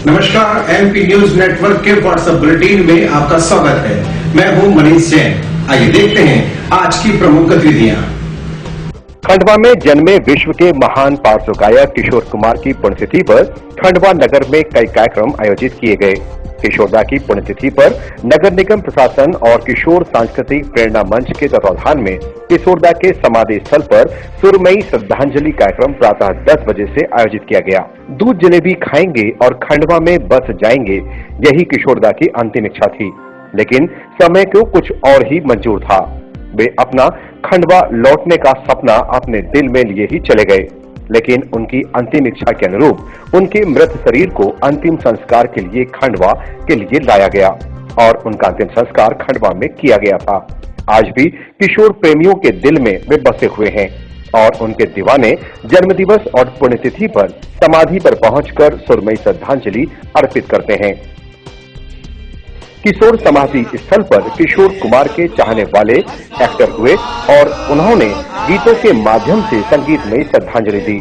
नमस्कार, MP news network के WhatsApp bulletin में आपका स्वागत है। मैं हूं मनीष जैन। आइए देखते हैं आज की प्रमुख गतिविधियां। खंडवा में जन्मे विश्व के महान पार्श्व गायक किशोर कुमार की पुण्यतिथि पर खंडवा नगर में कई कार्यक्रम आयोजित किए गए। किशोरदा की पुण्यतिथि पर नगर निगम प्रशासन और किशोर सांस्कृतिक प्रेरणा मंच के तत्वाधान में किशोरदा के समाधि स्थल पर सुरमई श्रद्धांजलि कार्यक्रम प्रातः 10 बजे से आयोजित किया गया। दूध जलेबी खाएंगे और खंडवा में बस जाएंगे, यही किशोरदा की अंतिम इच्छा थी, लेकिन समय को कुछ और ही मंजूर था। वे अपना खंडवा लौटने का सपना अपने दिल में लिए ही चले गए, लेकिन उनकी अंतिम इच्छा के अनुरूप उनके मृत शरीर को अंतिम संस्कार के लिए खंडवा के लिए लाया गया और उनका अंतिम संस्कार खंडवा में किया गया था। आज भी किशोर प्रेमियों के दिल में वे बसे हुए हैं और उनके दीवाने जन्मदिवस और पुण्यतिथि पर समाधि पर पहुंचकर सुरमई श्रद्धांजलि अर्पित करते हैं। किशोर समाधि स्थल पर किशोर कुमार के चाहने वाले एक्टर हुए और उन्होंने गीतों के माध्यम से संगीत में श्रद्धांजलि दी।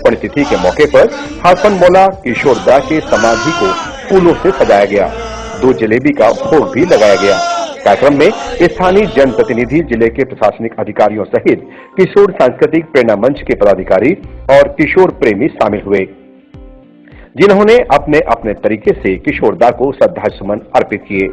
पुण्यतिथि के मौके पर हासनमौला किशोरदा के समाधि को फूलों से सजाया गया। दो जलेबी का भोग भी लगाया गया। कार्यक्रम में स्थानीय जनप्रतिनिधि, जिले के प्रशासनिक अधिकारियों सहित किशोर सांस्कृतिक प्रेरणा मंच के पदाधिकारी और किशोर प्रेमी शामिल हुए, जिन्होंने अपने अपने तरीके से किशोरदा को श्रद्धासुमन अर्पित किए।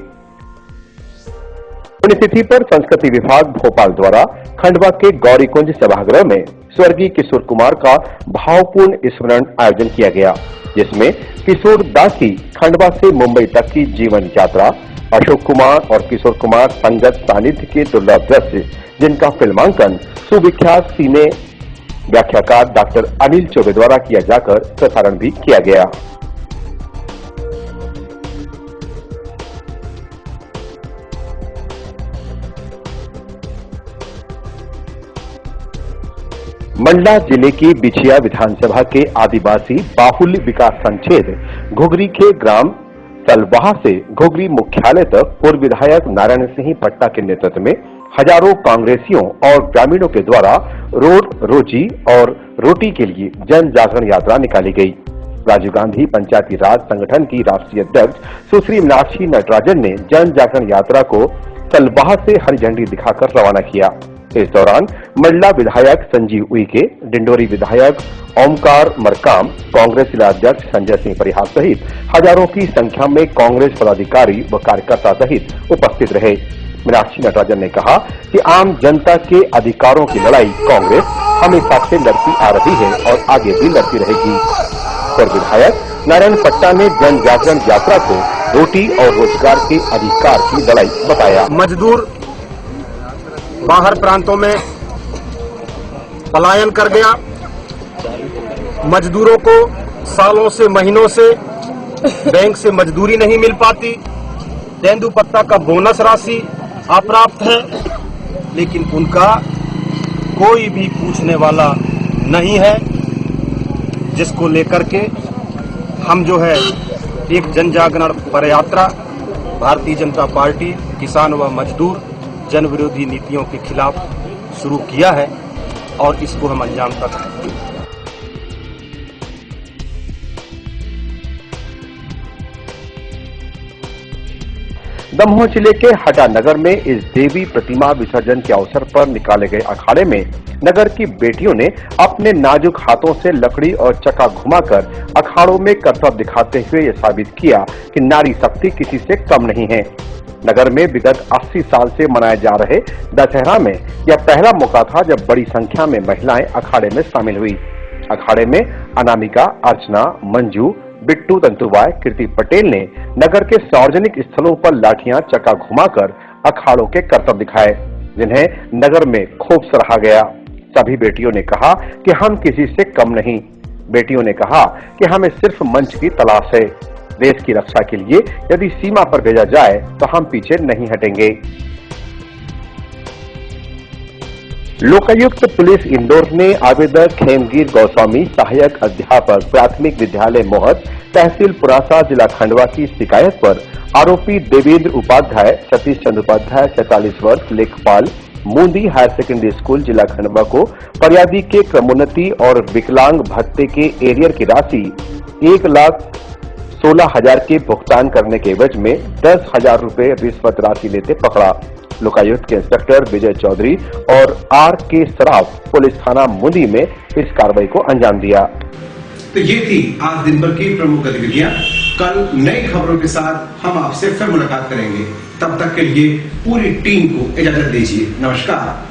पुण्यतिथि पर संस्कृति विभाग भोपाल द्वारा खंडवा के गौरीकुंज सभागृह में स्वर्गीय किशोर कुमार का भावपूर्ण स्मरण आयोजन किया गया, जिसमें किशोरदा की खंडवा से मुंबई तक की जीवन यात्रा, अशोक कुमार और किशोर कुमार संगत सानिध्य के दुर्लभ दृश्य, जिनका फिल्मांकन सुविख्यात सिने व्याख्याकार डॉक्टर अनिल चौबे द्वारा किया जाकर प्रसारण भी किया गया। मंडला जिले की बिछिया विधानसभा के आदिवासी बाहुल्य विकास संक्षेत्र घुघरी के ग्राम तलवाहा से घुघरी मुख्यालय तक पूर्व विधायक नारायण सिंह पट्टा के नेतृत्व में हजारों कांग्रेसियों और ग्रामीणों के द्वारा रोड रोजी और रोटी के लिए जन जागरण यात्रा निकाली गई। राजीव गांधी पंचायती राज संगठन की राष्ट्रीय अध्यक्ष सुश्री मीनाक्षी नटराजन ने जन जागरण यात्रा को तलवाहा से हरी झंडी दिखाकर रवाना किया। इस दौरान मंडला विधायक संजीव उइके, डिंडोरी विधायक ओमकार मरकाम, कांग्रेस जिला अध्यक्ष संजय सिंह परिहार सहित हजारों की संख्या में कांग्रेस पदाधिकारी व कार्यकर्ता सहित उपस्थित रहे। मीनाक्षी नटराजन ने कहा कि आम जनता के अधिकारों की लड़ाई कांग्रेस हमेशा से लड़ती आ रही है और आगे भी लड़ती रहेगी। और विधायक नारायण पट्टा ने जन जागरण यात्रा को रोटी और रोजगार के अधिकार की लड़ाई बताया। मजदूर बाहर प्रांतों में पलायन कर गया। मजदूरों को सालों से महीनों से बैंक से मजदूरी नहीं मिल पाती। तेंदुपत्ता का बोनस राशि अप्राप्त है, लेकिन उनका कोई भी पूछने वाला नहीं है, जिसको लेकर के हम जो है एक जन जागरण पदयात्रा भारतीय जनता पार्टी किसान व मजदूर जन विरोधी नीतियों के खिलाफ शुरू किया है और इसको हम अंजाम तक दमोह जिले के हटा नगर में इस देवी प्रतिमा विसर्जन के अवसर पर निकाले गए अखाड़े में नगर की बेटियों ने अपने नाजुक हाथों से लकड़ी और चक्का घुमाकर अखाड़ों में करतब दिखाते हुए ये साबित किया कि नारी शक्ति किसी से कम नहीं है। नगर में विगत 80 साल से मनाए जा रहे दशहरा में यह पहला मौका था जब बड़ी संख्या में महिलाएं अखाड़े में शामिल हुई। अखाड़े में अनामिका, अर्चना, मंजू, बिट्टू तंतुबाई, कीर्ति पटेल ने नगर के सार्वजनिक स्थलों पर लाठियां चक्का घुमाकर अखाड़ों के करतब दिखाए, जिन्हें नगर में खूब सराहा गया। सभी बेटियों ने कहा कि हम किसी से कम नहीं। बेटियों ने कहा कि हमें सिर्फ मंच की तलाश है। देश की रक्षा के लिए यदि सीमा पर भेजा जाए तो हम पीछे नहीं हटेंगे। लोकायुक्त पुलिस इंदौर ने आवेदक खेमगीर गोस्वामी, सहायक अध्यापक प्राथमिक विद्यालय मोहत, तहसील पुरासा, जिला खंडवा की शिकायत पर आरोपी देवेंद्र उपाध्याय, सतीश चंद्र उपाध्याय 44 वर्ष, लेखपाल, मूंदी हायर सेकेंडरी स्कूल, जिला खंडवा को फरियादी के क्रमोन्नति और विकलांग भत्ते के एरियर की राशि 1,16,000 के भुगतान करने के एवज में 10,000 रुपए रिश्वत राशि लेते पकड़ा। लोकायुक्त के इंस्पेक्टर विजय चौधरी और R.K. सराफ पुलिस थाना मूंदी में इस कार्रवाई को अंजाम दिया। तो ये थी आज दिन भर की प्रमुख गतिविधियां। कल नई खबरों के साथ हम आपसे फिर मुलाकात करेंगे। तब तक के लिए पूरी टीम को इजाजत दीजिए। नमस्कार।